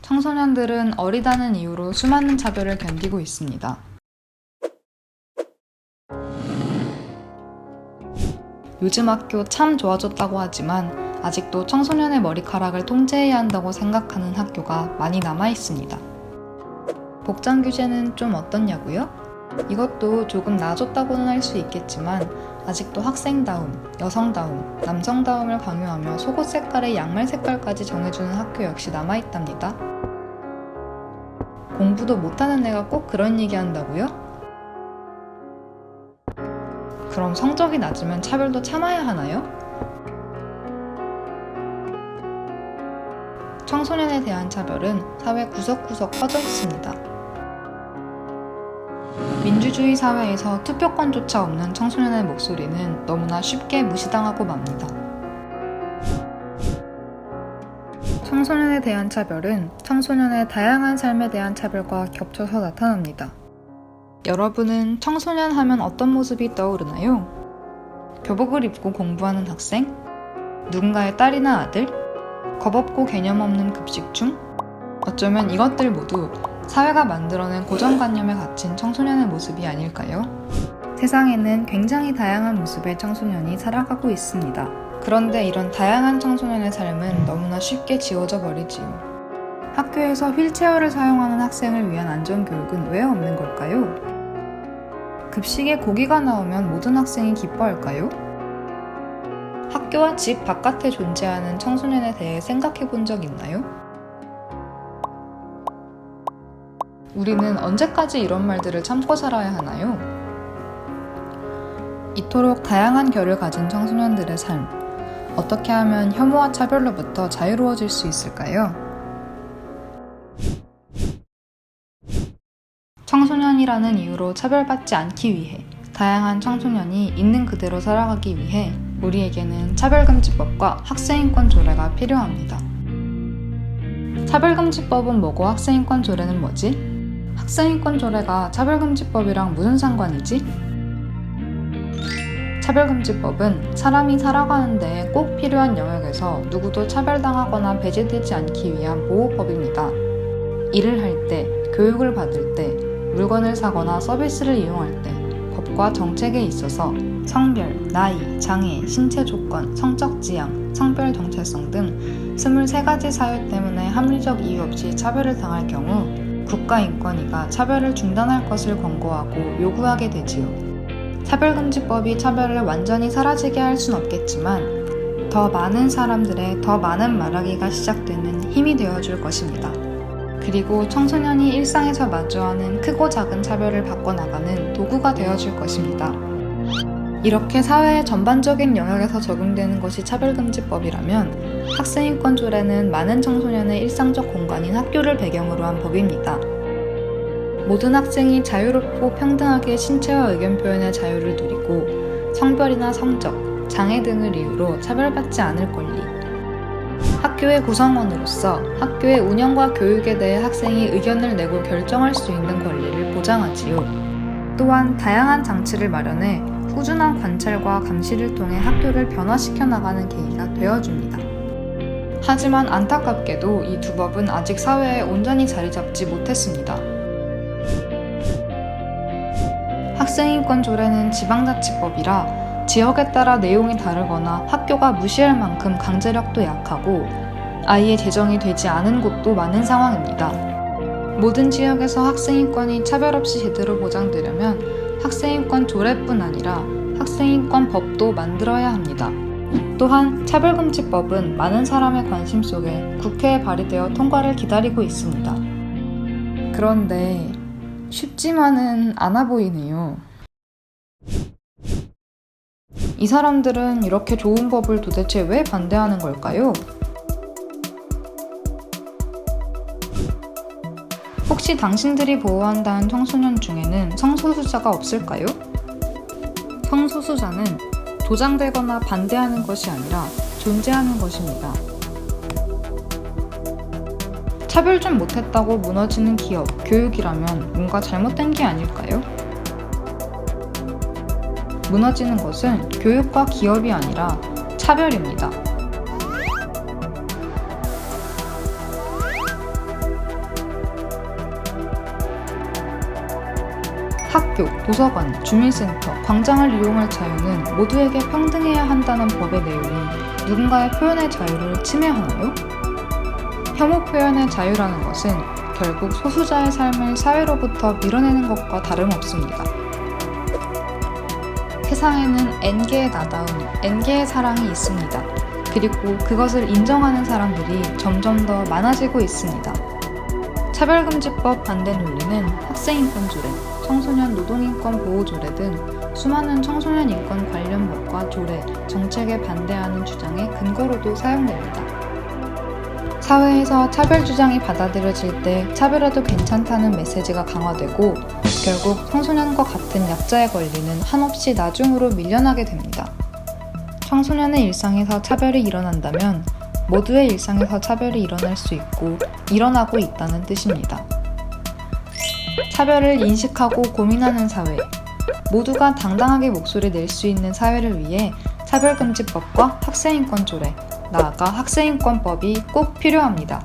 청소년들은 어리다는 이유로 수많은 차별을 견디고 있습니다. 요즘 학교 참 좋아졌다고 하지만 아직도 청소년의 머리카락을 통제해야 한다고 생각하는 학교가 많이 남아 있습니다. 복장 규제는 좀 어떻냐고요? 이것도 조금 나아졌다고는 할 수 있겠지만 아직도 학생다움, 여성다움, 남성다움을 강요하며 속옷 색깔의 양말 색깔까지 정해주는 학교 역시 남아있답니다. 공부도 못하는 애가 꼭 그런 얘기 한다고요? 그럼 성적이 낮으면 차별도 참아야 하나요? 청소년에 대한 차별은 사회 구석구석 퍼져 있습니다. 민주주의 사회에서 투표권조차 없는 청소년의 목소리는 너무나 쉽게 무시당하고 맙니다. 청소년에 대한 차별은 청소년의 다양한 삶에 대한 차별과 겹쳐서 나타납니다. 여러분은 청소년 하면 어떤 모습이 떠오르나요? 교복을 입고 공부하는 학생? 누군가의 딸이나 아들? 겁없고 개념 없는 급식충? 어쩌면 이것들 모두 사회가 만들어낸 고정관념에 갇힌 청소년의 모습이 아닐까요? 세상에는 굉장히 다양한 모습의 청소년이 살아가고 있습니다. 그런데 이런 다양한 청소년의 삶은 너무나 쉽게 지워져 버리지요. 학교에서 휠체어를 사용하는 학생을 위한 안전교육은 왜 없는 걸까요? 급식에 고기가 나오면 모든 학생이 기뻐할까요? 학교와 집 바깥에 존재하는 청소년에 대해 생각해 본 적 있나요? 우리는 언제까지 이런 말들을 참고 살아야 하나요? 이토록 다양한 결을 가진 청소년들의 삶, 어떻게 하면 혐오와 차별로부터 자유로워질 수 있을까요? 청소년이라는 이유로 차별받지 않기 위해, 다양한 청소년이 있는 그대로 살아가기 위해 우리에게는 차별금지법과 학생인권 조례가 필요합니다. 차별금지법은 뭐고 학생인권 조례는 뭐지? 학생인권 조례가 차별금지법이랑 무슨 상관이지? 차별금지법은 사람이 살아가는 데 꼭 필요한 영역에서 누구도 차별당하거나 배제되지 않기 위한 보호법입니다. 일을 할 때, 교육을 받을 때, 물건을 사거나 서비스를 이용할 때, 법과 정책에 있어서 성별, 나이, 장애, 신체 조건, 성적 지향, 성별 정체성 등 23가지 사유 때문에 합리적 이유 없이 차별을 당할 경우 국가인권위가 차별을 중단할 것을 권고하고 요구하게 되지요. 차별금지법이 차별을 완전히 사라지게 할 순 없겠지만 더 많은 사람들의 더 많은 말하기가 시작되는 힘이 되어줄 것입니다. 그리고 청소년이 일상에서 마주하는 크고 작은 차별을 바꿔나가는 도구가 되어줄 것입니다. 이렇게 사회의 전반적인 영역에서 적용되는 것이 차별금지법이라면 학생인권 조례는 많은 청소년의 일상적 공간인 학교를 배경으로 한 법입니다. 모든 학생이 자유롭고 평등하게 신체와 의견 표현의 자유를 누리고 성별이나 성적, 장애 등을 이유로 차별받지 않을 권리, 학교의 구성원으로서 학교의 운영과 교육에 대해 학생이 의견을 내고 결정할 수 있는 권리를 보장하지요. 또한 다양한 장치를 마련해 꾸준한 관찰과 감시를 통해 학교를 변화시켜 나가는 계기가 되어줍니다. 하지만 안타깝게도 이 두 법은 아직 사회에 온전히 자리 잡지 못했습니다. 학생인권 조례는 지방자치법이라 지역에 따라 내용이 다르거나 학교가 무시할 만큼 강제력도 약하고 아예 제정이 되지 않은 곳도 많은 상황입니다. 모든 지역에서 학생인권이 차별 없이 제대로 보장되려면 학생인권 조례뿐 아니라 학생인권 법도 만들어야 합니다. 또한 차별금지법은 많은 사람의 관심 속에 국회에 발의되어 통과를 기다리고 있습니다. 그런데 쉽지만은 않아 보이네요. 이 사람들은 이렇게 좋은 법을 도대체 왜 반대하는 걸까요? 혹시 당신들이 보호한다는 청소년 중에는 성소수자가 없을까요? 성소수자는 도장되거나 반대하는 것이 아니라 존재하는 것입니다. 차별 좀 못했다고 무너지는 기업, 교육이라면 뭔가 잘못된 게 아닐까요? 무너지는 것은 교육과 기업이 아니라 차별입니다. 학교, 도서관, 주민센터, 광장을 이용할 자유는 모두에게 평등해야 한다는 법의 내용이 누군가의 표현의 자유를 침해하나요? 혐오 표현의 자유라는 것은 결국 소수자의 삶을 사회로부터 밀어내는 것과 다름없습니다. 세상에는 N개의 나다움, N개의 사랑이 있습니다. 그리고 그것을 인정하는 사람들이 점점 더 많아지고 있습니다. 차별금지법 반대 논리는 학생인권 조례, 청소년 노동인권 보호조례 등 수많은 청소년 인권 관련 법과 조례, 정책에 반대하는 주장의 근거로도 사용됩니다. 사회에서 차별 주장이 받아들여질 때 차별해도 괜찮다는 메시지가 강화되고 결국 청소년과 같은 약자의 권리는 한없이 나중으로 밀려나게 됩니다. 청소년의 일상에서 차별이 일어난다면 모두의 일상에서 차별이 일어날 수 있고 일어나고 있다는 뜻입니다. 차별을 인식하고 고민하는 사회, 모두가 당당하게 목소리 낼 수 있는 사회를 위해 차별금지법과 학생인권 조례, 나아가 학생인권법이 꼭 필요합니다.